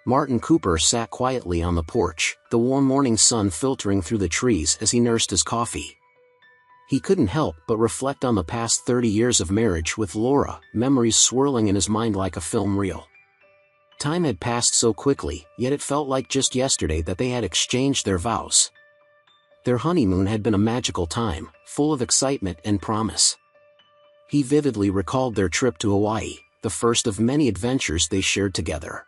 Martin Cooper sat quietly on the porch, the warm morning sun filtering through the trees as he nursed his coffee. He couldn't help but reflect on the past 30 years of marriage with Laura, memories swirling in his mind like a film reel. Time had passed so quickly, yet it felt like just yesterday that they had exchanged their vows. Their honeymoon had been a magical time, full of excitement and promise. He vividly recalled their trip to Hawaii, the first of many adventures they shared together.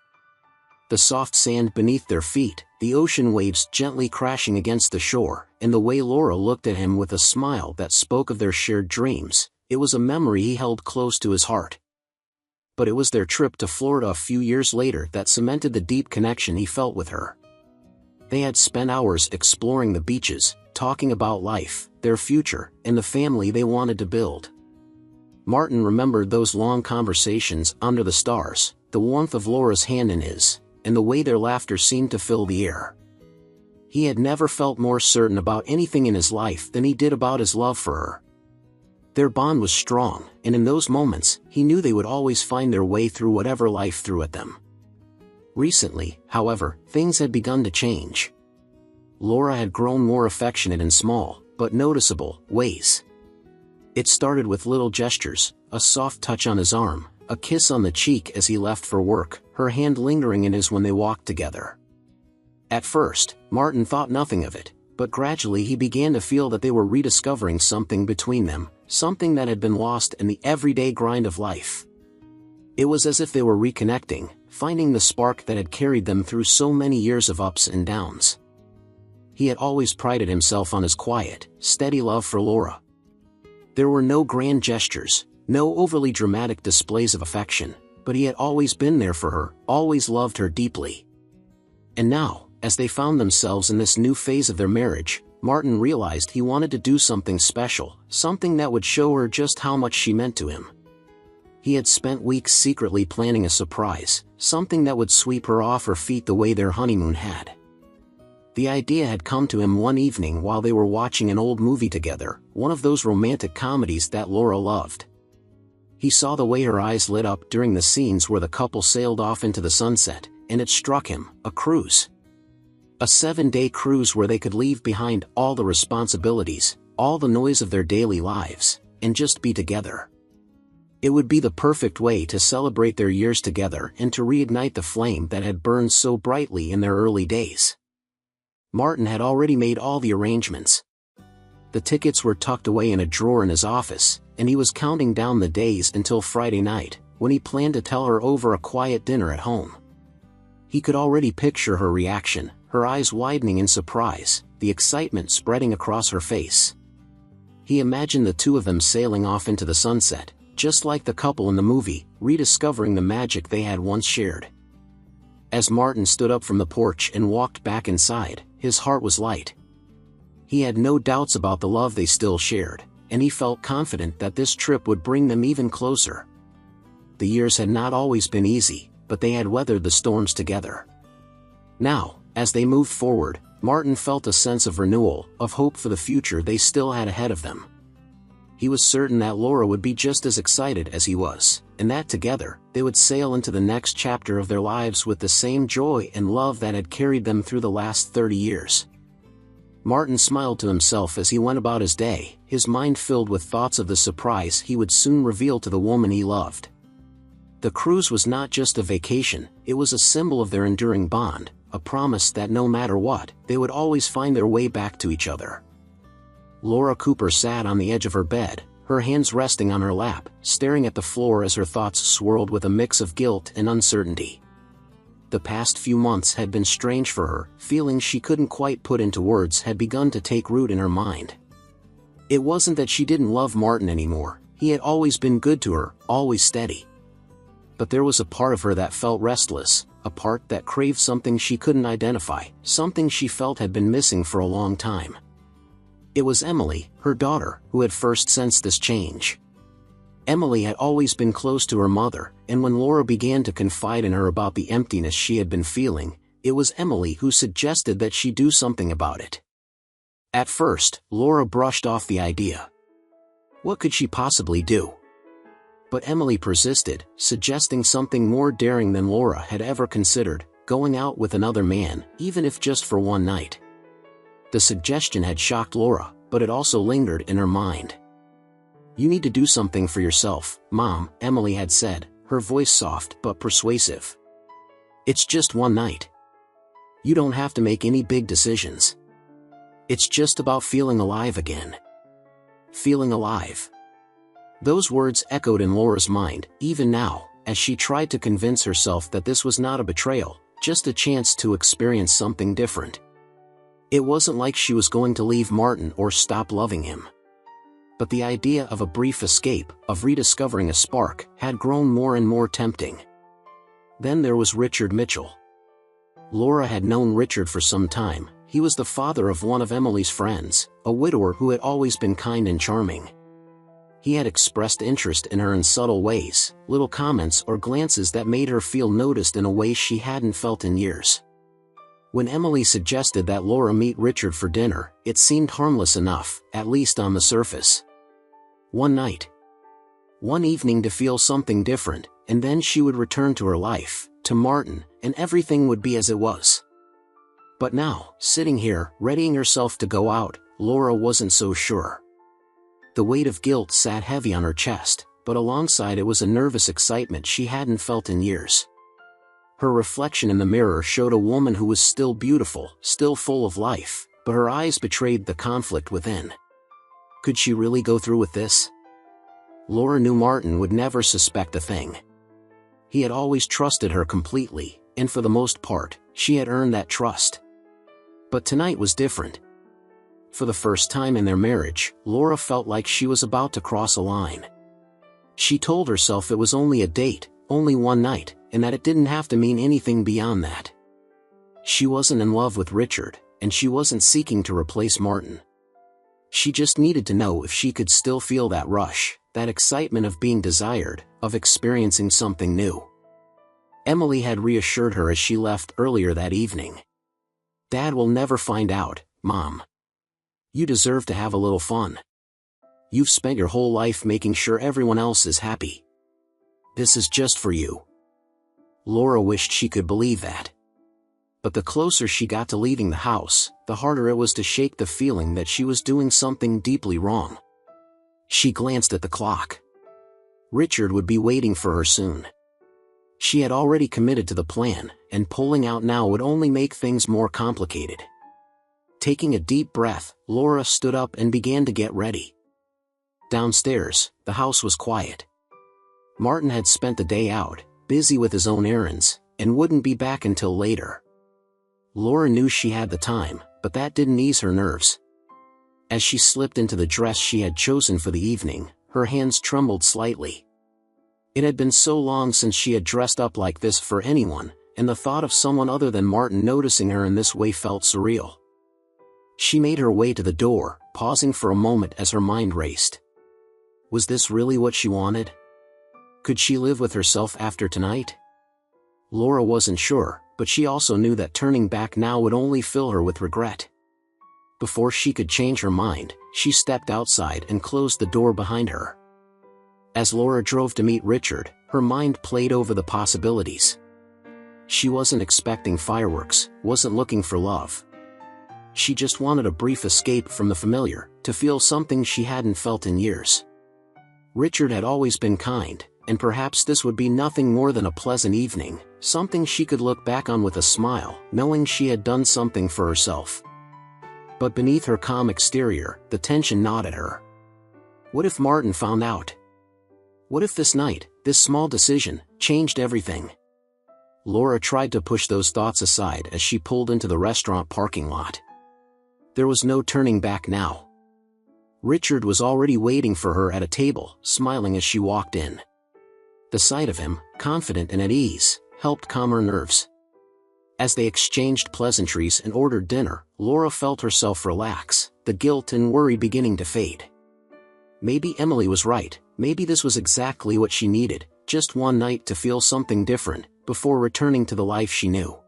The soft sand beneath their feet, the ocean waves gently crashing against the shore, and the way Laura looked at him with a smile that spoke of their shared dreams, it was a memory he held close to his heart. But it was their trip to Florida a few years later that cemented the deep connection he felt with her. They had spent hours exploring the beaches, talking about life, their future, and the family they wanted to build. Martin remembered those long conversations under the stars, the warmth of Laura's hand in his, and the way their laughter seemed to fill the air. He had never felt more certain about anything in his life than he did about his love for her. Their bond was strong, and in those moments, he knew they would always find their way through whatever life threw at them. Recently, however, things had begun to change. Laura had grown more affectionate in small, but noticeable, ways. It started with little gestures, a soft touch on his arm, a kiss on the cheek as he left for work, her hand lingering in his when they walked together. At first, Martin thought nothing of it, but gradually he began to feel that they were rediscovering something between them, something that had been lost in the everyday grind of life. It was as if they were reconnecting, finding the spark that had carried them through so many years of ups and downs. He had always prided himself on his quiet, steady love for Laura. There were no grand gestures, no overly dramatic displays of affection, but he had always been there for her, always loved her deeply. And now, as they found themselves in this new phase of their marriage, Martin realized he wanted to do something special, something that would show her just how much she meant to him. He had spent weeks secretly planning a surprise, something that would sweep her off her feet the way their honeymoon had. The idea had come to him one evening while they were watching an old movie together, one of those romantic comedies that Laura loved. He saw the way her eyes lit up during the scenes where the couple sailed off into the sunset, and it struck him, a cruise. A 7-day cruise where they could leave behind all the responsibilities, all the noise of their daily lives, and just be together. It would be the perfect way to celebrate their years together and to reignite the flame that had burned so brightly in their early days. Martin had already made all the arrangements. The tickets were tucked away in a drawer in his office, and he was counting down the days until Friday night, when he planned to tell her over a quiet dinner at home. He could already picture her reaction, her eyes widening in surprise, the excitement spreading across her face. He imagined the two of them sailing off into the sunset, just like the couple in the movie, rediscovering the magic they had once shared. As Martin stood up from the porch and walked back inside, his heart was light. He had no doubts about the love they still shared, and he felt confident that this trip would bring them even closer. The years had not always been easy, but they had weathered the storms together. Now, as they moved forward, Martin felt a sense of renewal, of hope for the future they still had ahead of them. He was certain that Laura would be just as excited as he was, and that together, they would sail into the next chapter of their lives with the same joy and love that had carried them through the last 30 years. Martin smiled to himself as he went about his day, his mind filled with thoughts of the surprise he would soon reveal to the woman he loved. The cruise was not just a vacation, it was a symbol of their enduring bond, a promise that no matter what, they would always find their way back to each other. Laura Cooper sat on the edge of her bed, her hands resting on her lap, staring at the floor as her thoughts swirled with a mix of guilt and uncertainty. The past few months had been strange for her, feelings she couldn't quite put into words had begun to take root in her mind. It wasn't that she didn't love Martin anymore, he had always been good to her, always steady. But there was a part of her that felt restless, a part that craved something she couldn't identify, something she felt had been missing for a long time. It was Emily, her daughter, who had first sensed this change. Emily had always been close to her mother, and when Laura began to confide in her about the emptiness she had been feeling, it was Emily who suggested that she do something about it. At first, Laura brushed off the idea. What could she possibly do? But Emily persisted, suggesting something more daring than Laura had ever considered, going out with another man, even if just for one night. The suggestion had shocked Laura, but it also lingered in her mind. "You need to do something for yourself, Mom," Emily had said, her voice soft but persuasive. "It's just one night. You don't have to make any big decisions. It's just about feeling alive again." Feeling alive. Those words echoed in Laura's mind, even now, as she tried to convince herself that this was not a betrayal, just a chance to experience something different. It wasn't like she was going to leave Martin or stop loving him. But the idea of a brief escape, of rediscovering a spark, had grown more and more tempting. Then there was Richard Mitchell. Laura had known Richard for some time. He was the father of one of Emily's friends, a widower who had always been kind and charming. He had expressed interest in her in subtle ways, little comments or glances that made her feel noticed in a way she hadn't felt in years. When Emily suggested that Laura meet Richard for dinner, it seemed harmless enough, at least on the surface. One night. One evening to feel something different, and then she would return to her life, to Martin, and everything would be as it was. But now, sitting here, readying herself to go out, Laura wasn't so sure. The weight of guilt sat heavy on her chest, but alongside it was a nervous excitement she hadn't felt in years. Her reflection in the mirror showed a woman who was still beautiful, still full of life, but her eyes betrayed the conflict within. Could she really go through with this? Laura knew Martin would never suspect a thing. He had always trusted her completely, and for the most part, she had earned that trust. But tonight was different. For the first time in their marriage, Laura felt like she was about to cross a line. She told herself it was only a date, only one night, and that it didn't have to mean anything beyond that. She wasn't in love with Richard, and she wasn't seeking to replace Martin. She just needed to know if she could still feel that rush, that excitement of being desired, of experiencing something new. Emily had reassured her as she left earlier that evening. "Dad will never find out, Mom. You deserve to have a little fun. You've spent your whole life making sure everyone else is happy. This is just for you." Laura wished she could believe that. But the closer she got to leaving the house, the harder it was to shake the feeling that she was doing something deeply wrong. She glanced at the clock. Richard would be waiting for her soon. She had already committed to the plan, and pulling out now would only make things more complicated. Taking a deep breath, Laura stood up and began to get ready. Downstairs, the house was quiet. Martin had spent the day out, busy with his own errands, and wouldn't be back until later. Laura knew she had the time, but that didn't ease her nerves. As she slipped into the dress she had chosen for the evening, her hands trembled slightly. It had been so long since she had dressed up like this for anyone, and the thought of someone other than Martin noticing her in this way felt surreal. She made her way to the door, pausing for a moment as her mind raced. Was this really what she wanted? Could she live with herself after tonight? Laura wasn't sure, but she also knew that turning back now would only fill her with regret. Before she could change her mind, she stepped outside and closed the door behind her. As Laura drove to meet Richard, her mind played over the possibilities. She wasn't expecting fireworks, wasn't looking for love. She just wanted a brief escape from the familiar, to feel something she hadn't felt in years. Richard had always been kind, and perhaps this would be nothing more than a pleasant evening, something she could look back on with a smile, knowing she had done something for herself. But beneath her calm exterior, the tension gnawed at her. What if Martin found out? What if this night, this small decision, changed everything? Laura tried to push those thoughts aside as she pulled into the restaurant parking lot. There was no turning back now. Richard was already waiting for her at a table, smiling as she walked in. The sight of him, confident and at ease, helped calm her nerves. As they exchanged pleasantries and ordered dinner, Laura felt herself relax, the guilt and worry beginning to fade. Maybe Emily was right, maybe this was exactly what she needed, just one night to feel something different, before returning to the life she knew.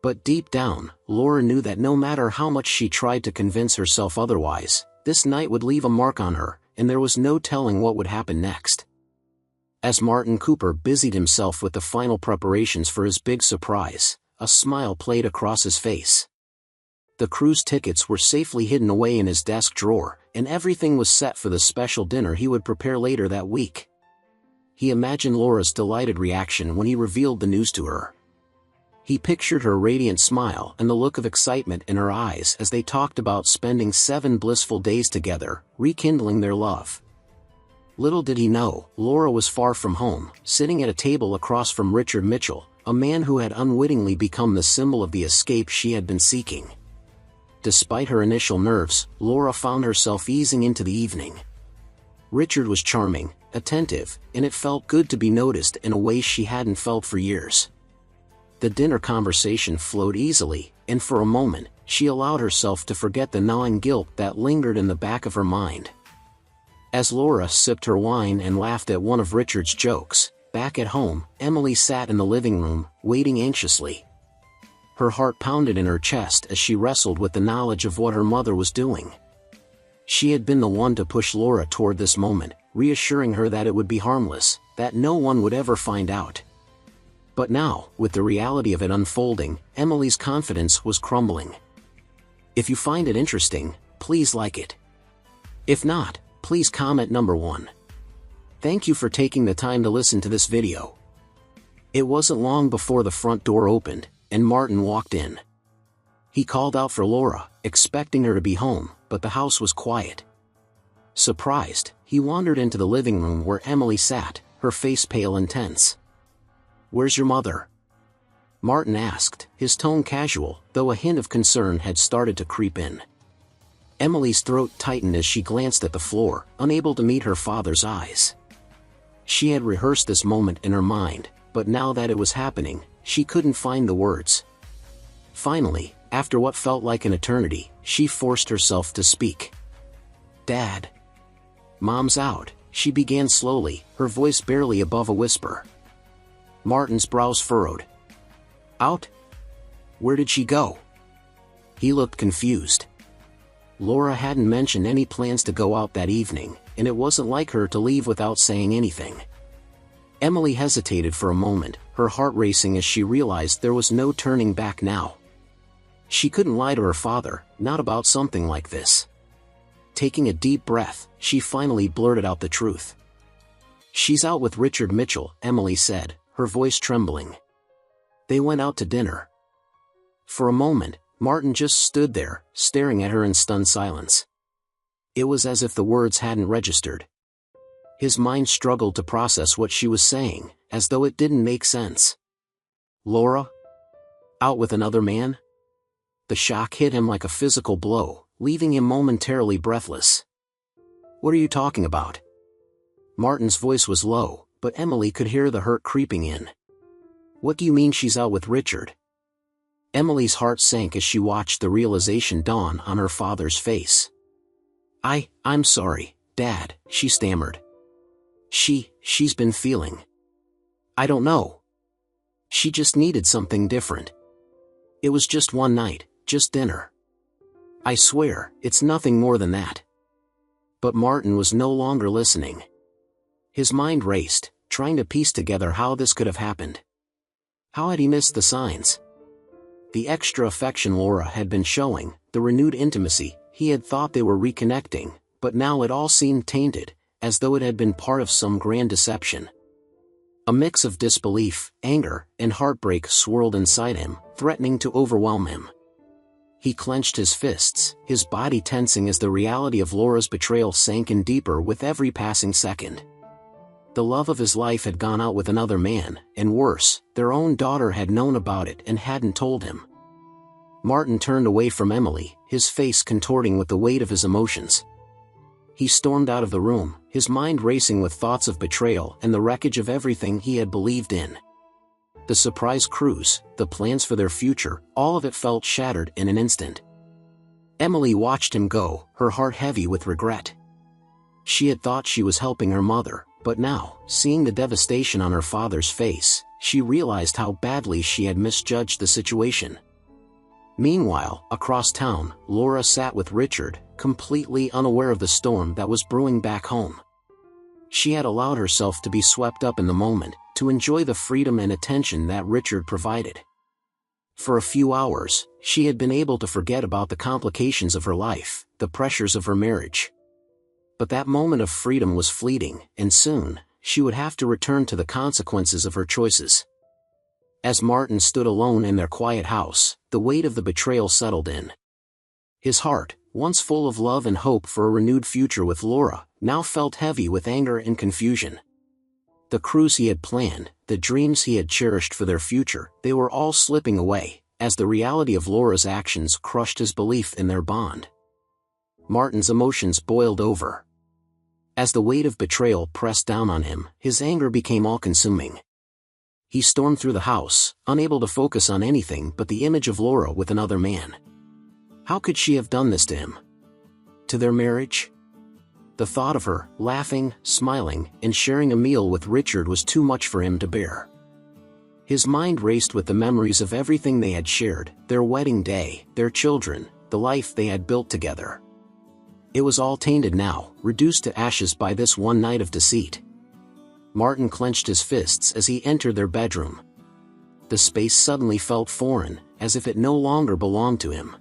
But deep down, Laura knew that no matter how much she tried to convince herself otherwise, this night would leave a mark on her, and there was no telling what would happen next. As Martin Cooper busied himself with the final preparations for his big surprise, a smile played across his face. The cruise tickets were safely hidden away in his desk drawer, and everything was set for the special dinner he would prepare later that week. He imagined Laura's delighted reaction when he revealed the news to her. He pictured her radiant smile and the look of excitement in her eyes as they talked about spending 7 blissful days together, rekindling their love. Little did he know, Laura was far from home, sitting at a table across from Richard Mitchell, a man who had unwittingly become the symbol of the escape she had been seeking. Despite her initial nerves, Laura found herself easing into the evening. Richard was charming, attentive, and it felt good to be noticed in a way she hadn't felt for years. The dinner conversation flowed easily, and for a moment, she allowed herself to forget the gnawing guilt that lingered in the back of her mind. As Laura sipped her wine and laughed at one of Richard's jokes, back at home, Emily sat in the living room, waiting anxiously. Her heart pounded in her chest as she wrestled with the knowledge of what her mother was doing. She had been the one to push Laura toward this moment, reassuring her that it would be harmless, that no one would ever find out. But now, with the reality of it unfolding, Emily's confidence was crumbling. If you find it interesting, please like it. If not, please comment number 1. Thank you for taking the time to listen to this video. It wasn't long before the front door opened, and Martin walked in. He called out for Laura, expecting her to be home, but the house was quiet. Surprised, he wandered into the living room where Emily sat, her face pale and tense. "Where's your mother?" Martin asked, his tone casual, though a hint of concern had started to creep in. Emily's throat tightened as she glanced at the floor, unable to meet her father's eyes. She had rehearsed this moment in her mind, but now that it was happening, she couldn't find the words. Finally, after what felt like an eternity, she forced herself to speak. "Dad. Mom's out," she began slowly, her voice barely above a whisper. Martin's brows furrowed. "Out? Where did she go?" He looked confused. Laura hadn't mentioned any plans to go out that evening, and it wasn't like her to leave without saying anything. Emily hesitated for a moment, her heart racing as she realized there was no turning back now. She couldn't lie to her father, not about something like this. Taking a deep breath, she finally blurted out the truth. "She's out with Richard Mitchell," Emily said, her voice trembling. "They went out to dinner." For a moment, Martin just stood there, staring at her in stunned silence. It was as if the words hadn't registered. His mind struggled to process what she was saying, as though it didn't make sense. Laura? Out with another man? The shock hit him like a physical blow, leaving him momentarily breathless. "What are you talking about?" Martin's voice was low, but Emily could hear the hurt creeping in. "What do you mean she's out with Richard?" Emily's heart sank as she watched the realization dawn on her father's face. I'm sorry, Dad," she stammered. She's been feeling. I don't know. She just needed something different. It was just one night, just dinner. I swear, it's nothing more than that." But Martin was no longer listening. His mind raced, trying to piece together how this could have happened. How had he missed the signs? The extra affection Laura had been showing, the renewed intimacy, he had thought they were reconnecting, but now it all seemed tainted, as though it had been part of some grand deception. A mix of disbelief, anger, and heartbreak swirled inside him, threatening to overwhelm him. He clenched his fists, his body tensing as the reality of Laura's betrayal sank in deeper with every passing second. The love of his life had gone out with another man, and worse, their own daughter had known about it and hadn't told him. Martin turned away from Emily, his face contorting with the weight of his emotions. He stormed out of the room, his mind racing with thoughts of betrayal and the wreckage of everything he had believed in. The surprise cruise, the plans for their future, all of it felt shattered in an instant. Emily watched him go, her heart heavy with regret. She had thought she was helping her mother, but now, seeing the devastation on her father's face, she realized how badly she had misjudged the situation. Meanwhile, across town, Laura sat with Richard, completely unaware of the storm that was brewing back home. She had allowed herself to be swept up in the moment, to enjoy the freedom and attention that Richard provided. For a few hours, she had been able to forget about the complications of her life, the pressures of her marriage. But that moment of freedom was fleeting, and soon, she would have to return to the consequences of her choices. As Martin stood alone in their quiet house, the weight of the betrayal settled in. His heart, once full of love and hope for a renewed future with Laura, now felt heavy with anger and confusion. The cruise he had planned, the dreams he had cherished for their future, they were all slipping away, as the reality of Laura's actions crushed his belief in their bond. Martin's emotions boiled over. As the weight of betrayal pressed down on him, his anger became all-consuming. He stormed through the house, unable to focus on anything but the image of Laura with another man. How could she have done this to him? To their marriage? The thought of her, laughing, smiling, and sharing a meal with Richard was too much for him to bear. His mind raced with the memories of everything they had shared, their wedding day, their children, the life they had built together. It was all tainted now, reduced to ashes by this one night of deceit. Martin clenched his fists as he entered their bedroom. The space suddenly felt foreign, as if it no longer belonged to him.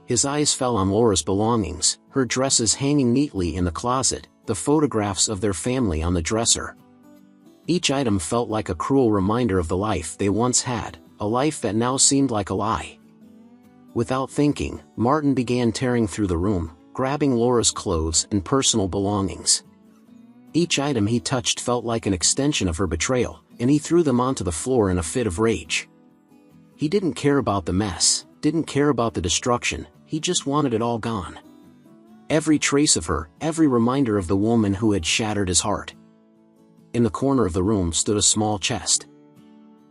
His eyes fell on Laura's belongings, her dresses hanging neatly in the closet, the photographs of their family on the dresser. Each item felt like a cruel reminder of the life they once had, a life that now seemed like a lie. Without thinking, Martin began tearing through the room, grabbing Laura's clothes and personal belongings. Each item he touched felt like an extension of her betrayal, and he threw them onto the floor in a fit of rage. He didn't care about the mess, didn't care about the destruction, he just wanted it all gone. Every trace of her, every reminder of the woman who had shattered his heart. In the corner of the room stood a small chest.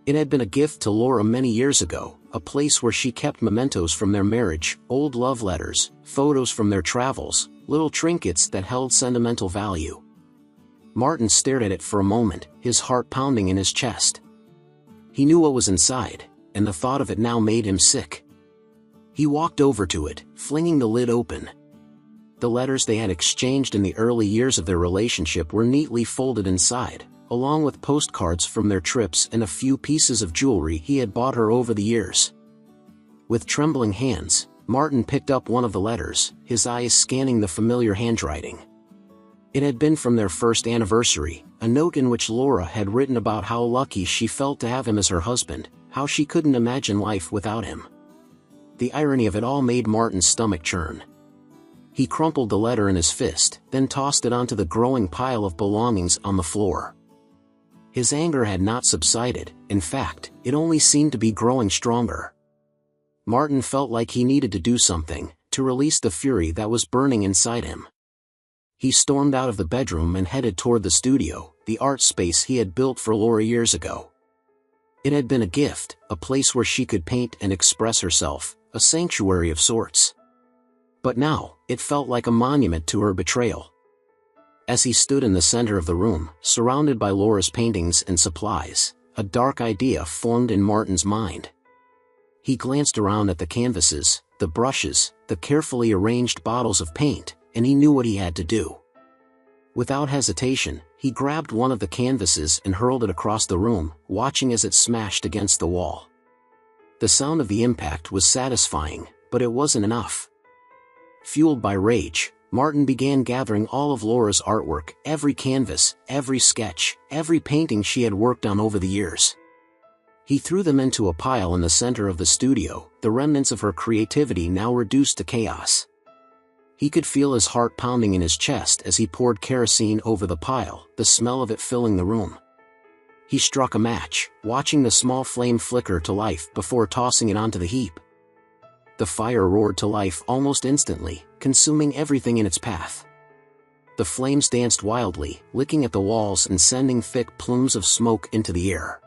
It had been a gift to Laura many years ago, a place where she kept mementos from their marriage, old love letters, photos from their travels, little trinkets that held sentimental value. Martin stared at it for a moment, his heart pounding in his chest. He knew what was inside, and the thought of it now made him sick. He walked over to it, flinging the lid open. The letters they had exchanged in the early years of their relationship were neatly folded inside, along with postcards from their trips and a few pieces of jewelry he had bought her over the years. With trembling hands, Martin picked up one of the letters, his eyes scanning the familiar handwriting. It had been from their first anniversary, a note in which Laura had written about how lucky she felt to have him as her husband, how she couldn't imagine life without him. The irony of it all made Martin's stomach churn. He crumpled the letter in his fist, then tossed it onto the growing pile of belongings on the floor. His anger had not subsided, in fact, it only seemed to be growing stronger. Martin felt like he needed to do something, to release the fury that was burning inside him. He stormed out of the bedroom and headed toward the studio, the art space he had built for Laura years ago. It had been a gift, a place where she could paint and express herself, a sanctuary of sorts. But now, it felt like a monument to her betrayal. As he stood in the center of the room, surrounded by Laura's paintings and supplies, a dark idea formed in Martin's mind. He glanced around at the canvases, the brushes, the carefully arranged bottles of paint, and he knew what he had to do. Without hesitation, he grabbed one of the canvases and hurled it across the room, watching as it smashed against the wall. The sound of the impact was satisfying, but it wasn't enough. Fueled by rage, Martin began gathering all of Laura's artwork, every canvas, every sketch, every painting she had worked on over the years. He threw them into a pile in the center of the studio, the remnants of her creativity now reduced to chaos. He could feel his heart pounding in his chest as he poured kerosene over the pile, the smell of it filling the room. He struck a match, watching the small flame flicker to life before tossing it onto the heap. The fire roared to life almost instantly, consuming everything in its path. The flames danced wildly, licking at the walls and sending thick plumes of smoke into the air.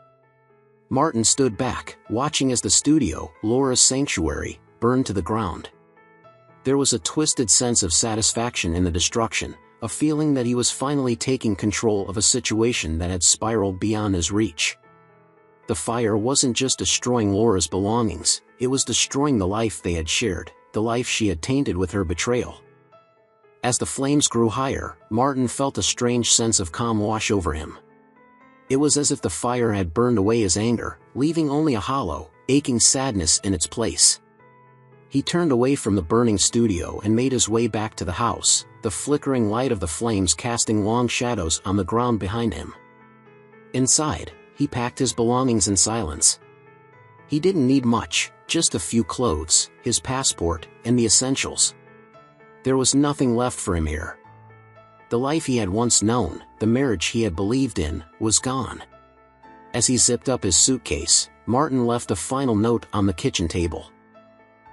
Martin stood back, watching as the studio, Laura's sanctuary, burned to the ground. There was a twisted sense of satisfaction in the destruction, a feeling that he was finally taking control of a situation that had spiraled beyond his reach. The fire wasn't just destroying Laura's belongings, it was destroying the life they had shared, the life she had tainted with her betrayal. As the flames grew higher, Martin felt a strange sense of calm wash over him. It was as if the fire had burned away his anger, leaving only a hollow, aching sadness in its place. He turned away from the burning studio and made his way back to the house, the flickering light of the flames casting long shadows on the ground behind him. Inside, he packed his belongings in silence. He didn't need much, just a few clothes, his passport, and the essentials. There was nothing left for him here. The life he had once known, the marriage he had believed in, was gone. As he zipped up his suitcase, Martin left a final note on the kitchen table.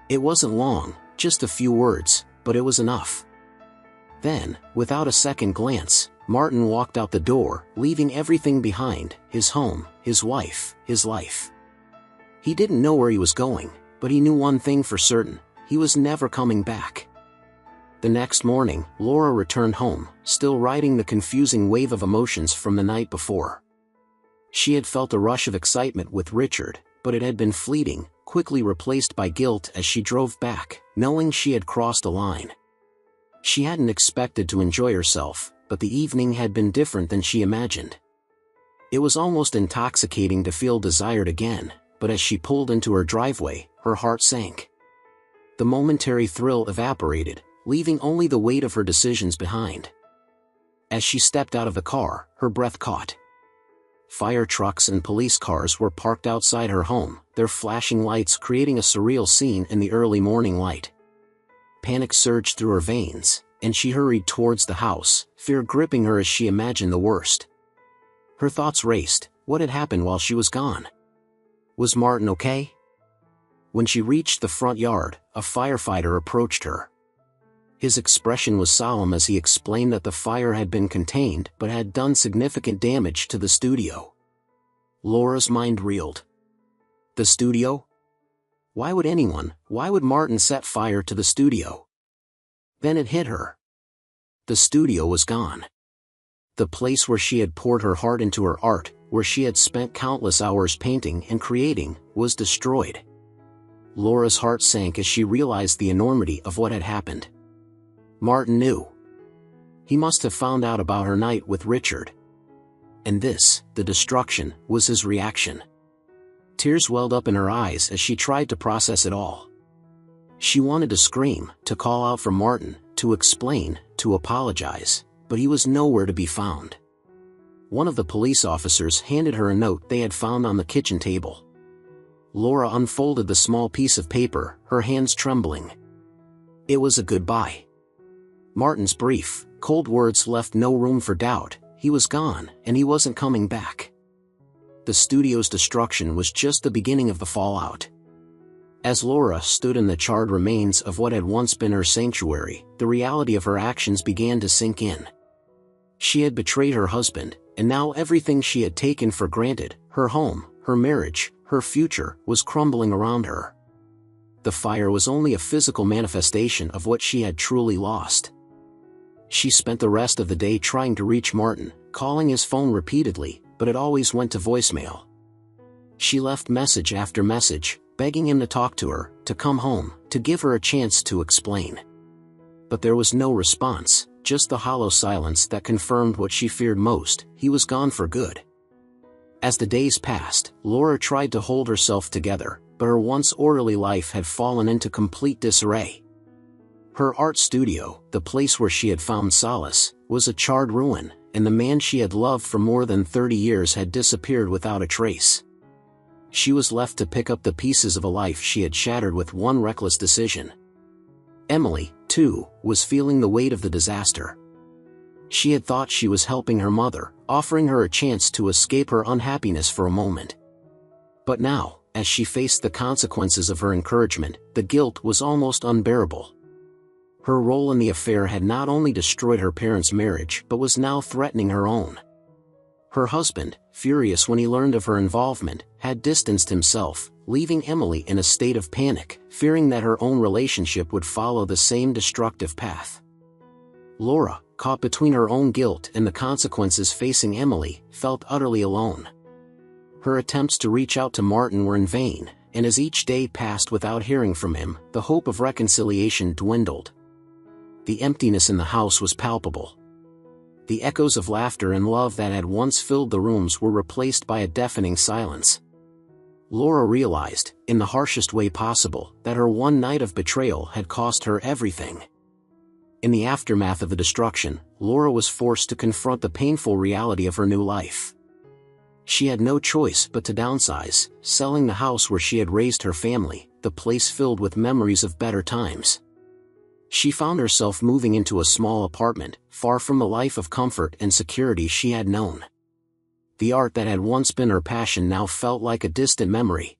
It wasn't long, just a few words, but it was enough. Then, without a second glance, Martin walked out the door, leaving everything behind, his home, his wife, his life. He didn't know where he was going, but he knew one thing for certain: he was never coming back. The next morning, Laura returned home, still riding the confusing wave of emotions from the night before. She had felt a rush of excitement with Richard, but it had been fleeting, quickly replaced by guilt as she drove back, knowing she had crossed a line. She hadn't expected to enjoy herself, but the evening had been different than she imagined. It was almost intoxicating to feel desired again, but as she pulled into her driveway, her heart sank. The momentary thrill evaporated, leaving only the weight of her decisions behind. As she stepped out of the car, her breath caught. Fire trucks and police cars were parked outside her home, their flashing lights creating a surreal scene in the early morning light. Panic surged through her veins, and she hurried towards the house, fear gripping her as she imagined the worst. Her thoughts raced. What had happened while she was gone? Was Martin okay? When she reached the front yard, a firefighter approached her. His expression was solemn as he explained that the fire had been contained but had done significant damage to the studio. Laura's mind reeled. The studio? Why would Martin set fire to the studio? Then it hit her. The studio was gone. The place where she had poured her heart into her art, where she had spent countless hours painting and creating, was destroyed. Laura's heart sank as she realized the enormity of what had happened. Martin knew. He must have found out about her night with Richard. And this, the destruction, was his reaction. Tears welled up in her eyes as she tried to process it all. She wanted to scream, to call out for Martin, to explain, to apologize, but he was nowhere to be found. One of the police officers handed her a note they had found on the kitchen table. Laura unfolded the small piece of paper, her hands trembling. It was a goodbye. Martin's brief, cold words left no room for doubt. He was gone, and he wasn't coming back. The studio's destruction was just the beginning of the fallout. As Laura stood in the charred remains of what had once been her sanctuary, the reality of her actions began to sink in. She had betrayed her husband, and now everything she had taken for granted, her home, her marriage, her future, was crumbling around her. The fire was only a physical manifestation of what she had truly lost. She spent the rest of the day trying to reach Martin, calling his phone repeatedly, but it always went to voicemail. She left message after message, begging him to talk to her, to come home, to give her a chance to explain. But there was no response, just the hollow silence that confirmed what she feared most: he was gone for good. As the days passed, Laura tried to hold herself together, but her once orderly life had fallen into complete disarray. Her art studio, the place where she had found solace, was a charred ruin, and the man she had loved for more than 30 years had disappeared without a trace. She was left to pick up the pieces of a life she had shattered with one reckless decision. Emily, too, was feeling the weight of the disaster. She had thought she was helping her mother, offering her a chance to escape her unhappiness for a moment. But now, as she faced the consequences of her encouragement, the guilt was almost unbearable. Her role in the affair had not only destroyed her parents' marriage but was now threatening her own. Her husband, furious when he learned of her involvement, had distanced himself, leaving Emily in a state of panic, fearing that her own relationship would follow the same destructive path. Laura, caught between her own guilt and the consequences facing Emily, felt utterly alone. Her attempts to reach out to Martin were in vain, and as each day passed without hearing from him, the hope of reconciliation dwindled. The emptiness in the house was palpable. The echoes of laughter and love that had once filled the rooms were replaced by a deafening silence. Laura realized, in the harshest way possible, that her one night of betrayal had cost her everything. In the aftermath of the destruction, Laura was forced to confront the painful reality of her new life. She had no choice but to downsize, selling the house where she had raised her family, the place filled with memories of better times. She found herself moving into a small apartment, far from the life of comfort and security she had known. The art that had once been her passion now felt like a distant memory.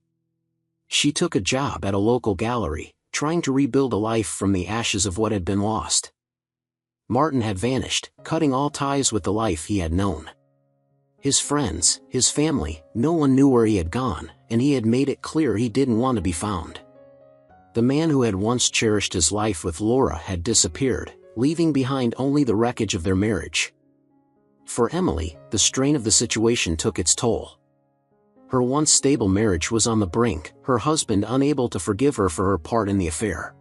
She took a job at a local gallery, trying to rebuild a life from the ashes of what had been lost. Martin had vanished, cutting all ties with the life he had known. His friends, his family, no one knew where he had gone, and he had made it clear he didn't want to be found. The man who had once cherished his life with Laura had disappeared, leaving behind only the wreckage of their marriage. For Emily, the strain of the situation took its toll. Her once stable marriage was on the brink, her husband unable to forgive her for her part in the affair.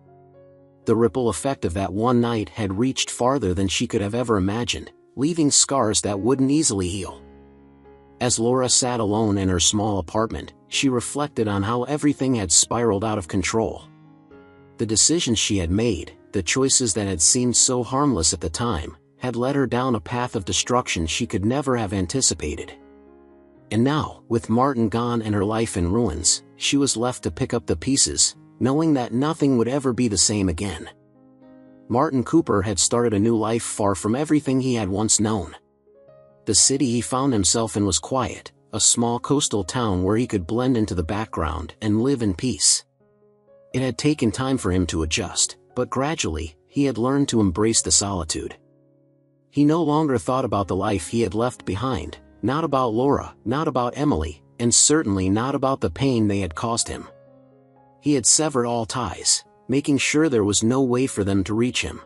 The ripple effect of that one night had reached farther than she could have ever imagined, leaving scars that wouldn't easily heal. As Laura sat alone in her small apartment, she reflected on how everything had spiraled out of control. The decisions she had made, the choices that had seemed so harmless at the time, had led her down a path of destruction she could never have anticipated. And now, with Martin gone and her life in ruins, she was left to pick up the pieces, knowing that nothing would ever be the same again. Martin Cooper had started a new life far from everything he had once known. The city he found himself in was quiet, a small coastal town where he could blend into the background and live in peace. It had taken time for him to adjust, but gradually, he had learned to embrace the solitude. He no longer thought about the life he had left behind, not about Laura, not about Emily, and certainly not about the pain they had caused him. He had severed all ties, making sure there was no way for them to reach him.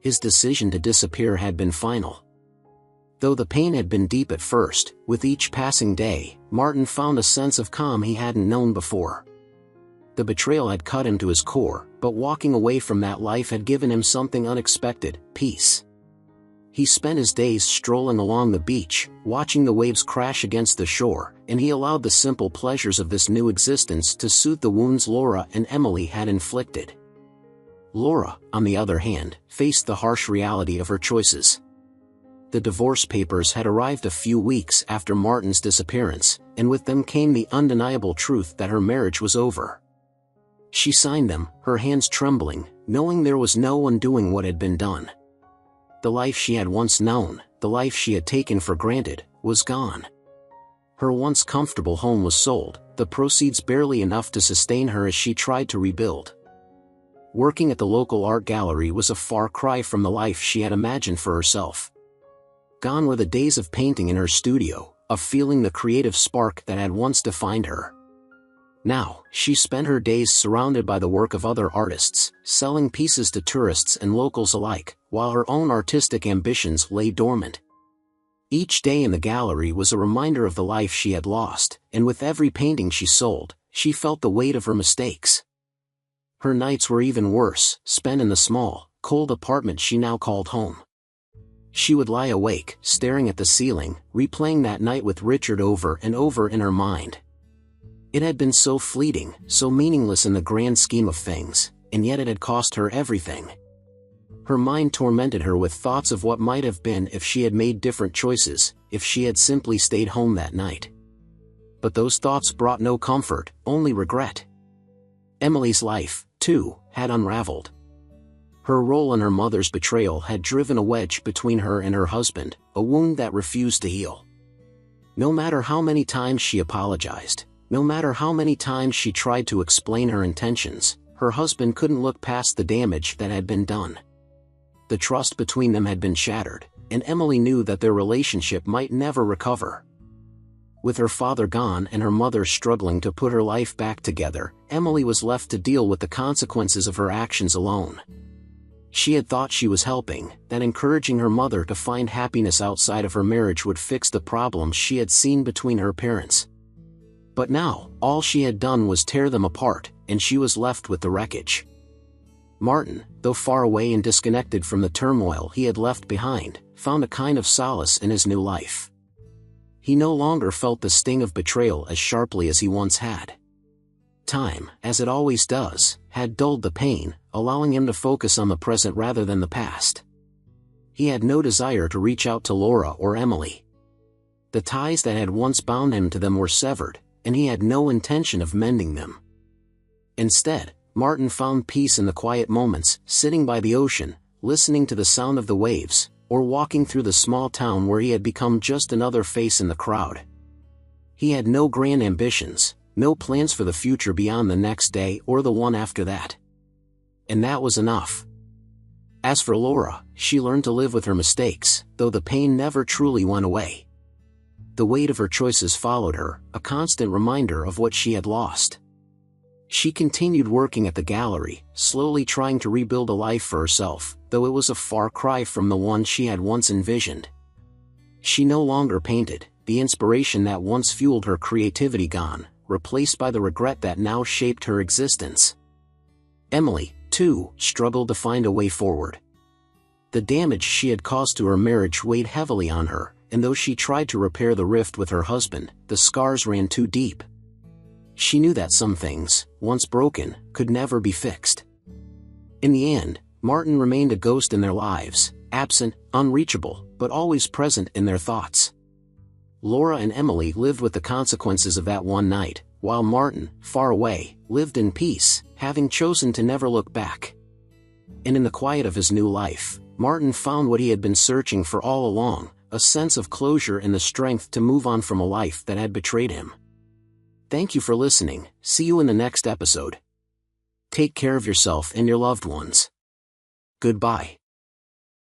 His decision to disappear had been final. Though the pain had been deep at first, with each passing day, Martin found a sense of calm he hadn't known before. The betrayal had cut him to his core, but walking away from that life had given him something unexpected: peace. He spent his days strolling along the beach, watching the waves crash against the shore, and he allowed the simple pleasures of this new existence to soothe the wounds Laura and Emily had inflicted. Laura, on the other hand, faced the harsh reality of her choices. The divorce papers had arrived a few weeks after Martin's disappearance, and with them came the undeniable truth that her marriage was over. She signed them, her hands trembling, knowing there was no undoing what had been done. The life she had once known, the life she had taken for granted, was gone. Her once comfortable home was sold, the proceeds barely enough to sustain her as she tried to rebuild. Working at the local art gallery was a far cry from the life she had imagined for herself. Gone were the days of painting in her studio, of feeling the creative spark that had once defined her. Now, she spent her days surrounded by the work of other artists, selling pieces to tourists and locals alike, while her own artistic ambitions lay dormant. Each day in the gallery was a reminder of the life she had lost, and with every painting she sold, she felt the weight of her mistakes. Her nights were even worse, spent in the small, cold apartment she now called home. She would lie awake, staring at the ceiling, replaying that night with Richard over and over in her mind. It had been so fleeting, so meaningless in the grand scheme of things, and yet it had cost her everything. Her mind tormented her with thoughts of what might have been if she had made different choices, if she had simply stayed home that night. But those thoughts brought no comfort, only regret. Emily's life, too, had unraveled. Her role in her mother's betrayal had driven a wedge between her and her husband, a wound that refused to heal. No matter how many times she apologized, no matter how many times she tried to explain her intentions, her husband couldn't look past the damage that had been done. The trust between them had been shattered, and Emily knew that their relationship might never recover. With her father gone and her mother struggling to put her life back together, Emily was left to deal with the consequences of her actions alone. She had thought she was helping, that encouraging her mother to find happiness outside of her marriage would fix the problems she had seen between her parents. But now, all she had done was tear them apart, and she was left with the wreckage. Martin, though far away and disconnected from the turmoil he had left behind, found a kind of solace in his new life. He no longer felt the sting of betrayal as sharply as he once had. Time, as it always does, had dulled the pain, allowing him to focus on the present rather than the past. He had no desire to reach out to Laura or Emily. The ties that had once bound him to them were severed, and he had no intention of mending them. Instead, Martin found peace in the quiet moments, sitting by the ocean, listening to the sound of the waves, or walking through the small town where he had become just another face in the crowd. He had no grand ambitions, no plans for the future beyond the next day or the one after that. And that was enough. As for Laura, she learned to live with her mistakes, though the pain never truly went away. The weight of her choices followed her, a constant reminder of what she had lost. She continued working at the gallery, slowly trying to rebuild a life for herself, though it was a far cry from the one she had once envisioned. She no longer painted, the inspiration that once fueled her creativity gone, replaced by the regret that now shaped her existence. Emily, too, struggled to find a way forward. The damage she had caused to her marriage weighed heavily on her, and though she tried to repair the rift with her husband, the scars ran too deep. She knew that some things, once broken, could never be fixed. In the end, Martin remained a ghost in their lives, absent, unreachable, but always present in their thoughts. Laura and Emily lived with the consequences of that one night, while Martin, far away, lived in peace, having chosen to never look back. And in the quiet of his new life, Martin found what he had been searching for all along, a sense of closure and the strength to move on from a life that had betrayed him. Thank you for listening. See you in the next episode. Take care of yourself and your loved ones. Goodbye.